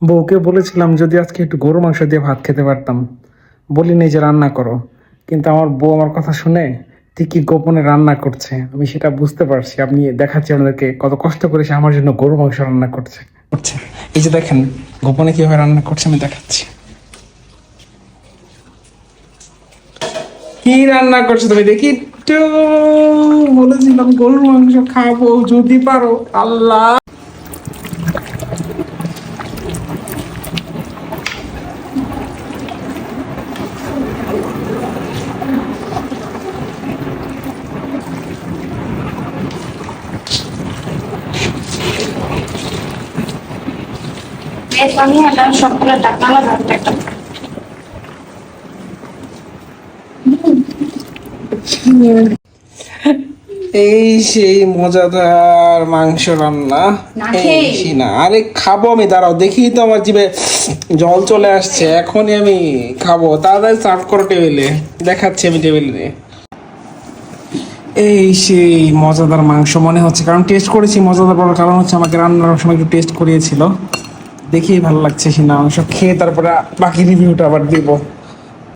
বউকে বলেছিলাম যদি আজকে একটু গরু মাংস দিয়ে ভাত খেতে পারতাম, বলিনি যে রান্না করো, কিন্তু আমার বউ আমার কথা শুনে ঠিকই গোপনে রান্না করছে। আমি সেটা বুঝতে পারছি। আপনি দেখাচ্ছি আপনাদেরকে কত কষ্ট করে সে আমার জন্য গরু মাংস রান্না করছে। এই যে দেখেন গোপনে কিভাবে রান্না করছে, আমি দেখাচ্ছি। কি রান্না করছো তুমি দেখি একটু। বলেছিলাম গরুর মাংস খাবো, যদি পারো। আল্লাহ, আমি একটা সবগুলো টাকা আলাদা একটা এই সেই মজাদার মাংস রান্না। না এই খেয়ে। সেই না, আরে খাবো আমি, দাঁড়াও, দেখি তো আমার জিভে জল চলে আসছে, এখনই আমি খাবো। তাড়াতাড়ি সার্ভ করো টেবিলে, দেখাচ্ছি আমি টেবিলে। এই সেই মজাদার মাংস মনে হচ্ছে, কারণ টেস্ট করেছি। মজাদার বলার কারণ হচ্ছে আমাকে রান্নার সময় একটু টেস্ট করিয়েছিল, দেখেই ভালো লাগছে। সেই না মাংস খেয়ে তারপরে বাকি রিভিউটা আবার দিব।